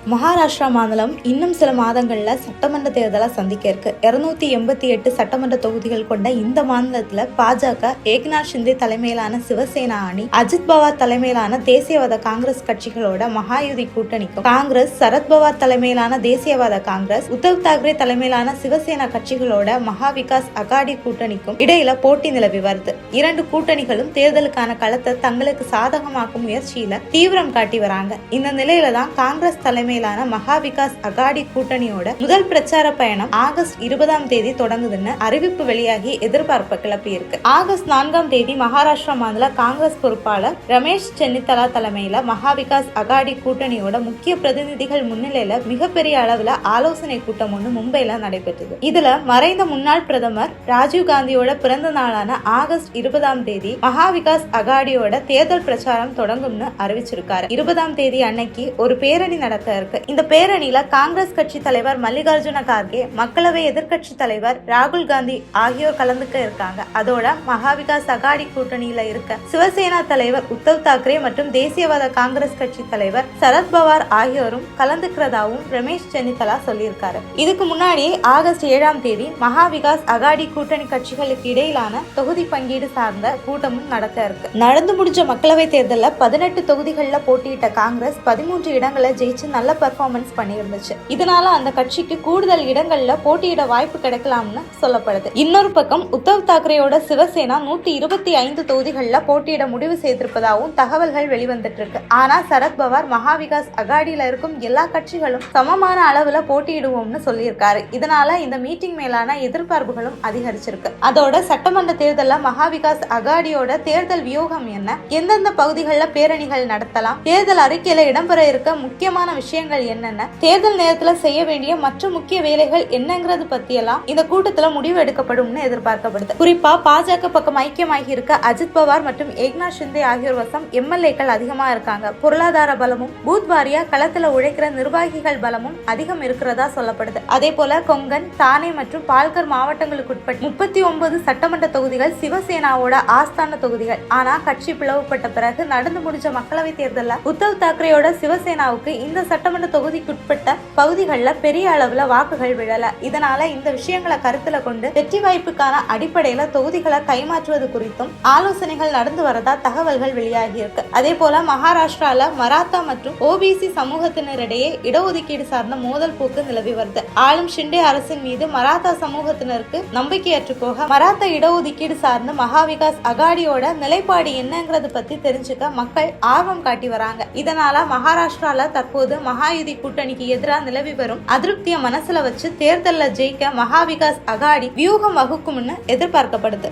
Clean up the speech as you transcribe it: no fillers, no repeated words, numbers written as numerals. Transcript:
மகாராஷ்டிரா மாநிலம் இன்னும் சில மாதங்கள்ல சட்டமன்ற தேர்தலை சந்திக்க இருக்கு. 288 சட்டமன்ற தொகுதிகள் கொண்ட இந்த மாநிலத்துல பாஜக ஏக்நாத் ஷிண்டே தலைமையிலான சிவசேனா அணி, அஜித் பவார் தலைமையிலான தேசியவாத காங்கிரஸ் கட்சிகளோட மகாயுதி கூட்டணிக்கும், காங்கிரஸ் சரத்பவார் தலைமையிலான தேசியவாத காங்கிரஸ், உத்தவ் தாக்கரே தலைமையிலான சிவசேனா கட்சிகளோட மகா விகாஸ் அகாடி கூட்டணிக்கும் இடையில போட்டி நிலவி வருது. இரண்டு கூட்டணிகளும் தேர்தலுக்கான களத்தை தங்களுக்கு சாதகமாக்கும் முயற்சியில தீவிரம் காட்டி வராங்க. இந்த நிலையில தான் காங்கிரஸ் தலைமையிலான மகா விகாஸ் அகாடி கூட்டணியோட முதல் பிரச்சார பயணம் ஆகஸ்ட் 20 தொடங்குதுன்னு அறிவிப்பு வெளியாகி எதிர்பார்ப்பு கிளப்பி இருக்கு. ஆகஸ்ட் 4 மகாராஷ்டிரா மாநில காங்கிரஸ் பொறுப்பாளர் ரமேஷ் சென்னித்தலா தலைமையில மகா விகாஸ் அகாடி கூட்டணியோட முக்கிய பிரதிநிதிகள் முன்னிலையில மிகப்பெரிய அளவுல ஆலோசனை கூட்டம் ஒன்று மும்பைல நடைபெற்றது. இதுல மறைந்த முன்னாள் பிரதமர் ராஜீவ் காந்தியோட பிறந்த நாளான ஆகஸ்ட் 20 மகா விகாஸ் அகாடியோட தேர்தல் பிரச்சாரம் தொடங்கும்னு அறிவிச்சிருக்காரு. 20 அன்னைக்கு ஒரு பேரணி நடக்க இருக்கு. இந்த பேரணியில காங்கிரஸ் கட்சி தலைவர் மல்லிகார்ஜுன கார்கே, மக்களவை எதிர்கட்சி தலைவர் ராகுல் காந்தி ஆகியோர் கலந்துக்க இருக்காங்க. அதோட மகா விகாஸ் அகாடி கூட்டணியில இருக்க சிவசேனா தலைவர் உத்தவ் தாக்கரே மற்றும் தேசியவாத காங்கிரஸ் கட்சி தலைவர் சரத்பவார் ஆகியோரும் கலந்துக்கிறதாவும் ரமேஷ் சென்னித்தலா சொல்லியிருக்காரு. இதுக்கு முன்னாடியே ஆகஸ்ட் 7 மகா விகாஸ் அகாடி கூட்டணி கட்சிகளுக்கு இடையிலான தொகுதி பங்கீடு சார்ந்த கூட்டமும் நடக்க இருக்கு. நடந்து முடிஞ்ச மக்களவை தேர்தலில் 18 தொகுதிகளில் போட்டியிட்ட காங்கிரஸ் 13 இடங்களை ஜெயிச்சு நல்ல பெர்ஃபார்மன்ஸ் பண்ணியிருந்துச்சு. இதனால அந்த கட்சிக்கு கூடுதல் இடங்கள்ல போட்டியிட வாய்ப்பு கிடைக்கலாம்னு சொல்லப்படுது. இன்னொரு பக்கம் உத்தவ் தாக்கரேயோட சிவசேனா 125 தொகுதிகளில் போட்டியிட முடிவு செய்திருப்பதாகவும் தகவல்கள் வெளிவந்துட்டு இருக்கு. ஆனா சரத்பவார் மகா விகாஸ் அகாடியில இருக்கும் எல்லா கட்சிகளும் சமமான அளவுல போட்டியிடுவோம்னு சொல்லியிருக்காரு. இதனால இந்த மீட்டிங் மேலான எதிர்பார்ப்புகளும் அதிகரிச்சிருக்கு. அதோட சட்டமன்ற தேர்தலில் மகா விகாஸ் அகாடியோட தேர்தல் வியூகம் என்ன, எந்தெந்த பகுதிகளில் பேரணிகள் நடத்தலாம், தேர்தல் அறிக்கையில இடம்பெற இருக்க முக்கியமான விஷயங்கள் என்னென்ன, தேர்தல் நேரத்துல செய்ய வேண்டிய மற்ற முக்கிய வேலைகள் என்னங்கிறது பத்தியெல்லாம் இந்த கூட்டத்துல முடிவு எடுக்கப்படும்னு எதிர்பார்க்கப்படுது. குறிப்பா பாஜக பக்கம் ஐக்கியமாகி இருக்க அஜித் பவார் மற்றும் ஏக்நாத் ஷிண்டே ஆகியோர் வசம் எம்எல்ஏக்கள் அதிகமா இருக்காங்க. பொருளாதார பலமும் பூத் வாரியா களத்துல உழைக்கிற நிர்வாகிகள் பலமும் அதிகம் இருக்கிறதா சொல்லப்படுது. அதே போல கொங்கன், தானே மற்றும் பால்கர் மாவட்டங்களுக்கு உட்பட்ட 39 சட்டமன்ற தொகுதிகள் சிவசேனாவோட ஆஸ்தான தொகுதிகள். ஆனா கட்சி பிளவுபட்ட பிறகு நடந்து முடிஞ்ச மக்களவை தேர்தலில் உத்தவ் தாக்கரேயோட சிவசேனாவுக்கு இந்த சட்டமன்ற தொகுதிக்குட்பட்ட பகுதிகளில் பெரிய அளவுல வாக்குகள் விழல. இதனால இந்த விஷயங்களை கருத்துல கொண்டு வெற்றி வாய்ப்புக்கான அடிப்படையில தொகுதிகளை கைமாற்றுவது குறித்தும் ஆலோசனைகள் நடந்து வரதா தகவல்கள் வெளியாகி இருக்கு. அதே போல மகாராஷ்டிரால மராத்தா மற்றும் ஓபிசி சமூகத்தினரிடையே இடஒதுக்கீடு சார்ந்த மோதல் போக்கு நிலவி வருது. ஆளும் ஷிண்டே அரசின் மீது மராத்தா சமூகத்தினருக்கு நம்பிக்கையற்று போக மராத்தா இடஒதுக்கீடு சார்ந்த மகா விகாஸ் அகாடியோட நிலைப்பாடு என்னங்கிறது பத்தி தெரிஞ்சுக்க மக்கள் ஆர்வம் காட்டி வராங்க. இதனால மகாராஷ்டிரால தற்போது மகாயுதி கூட்டணிக்கு எதிராக நிலவி வரும் அதிருப்திய மனசுல வச்சு தேர்தல்ல ஜெயிக்க மகா விகாஸ் அகாடி வியூகம் வகுக்கும்னு எதிர்பார்க்கப்படுது.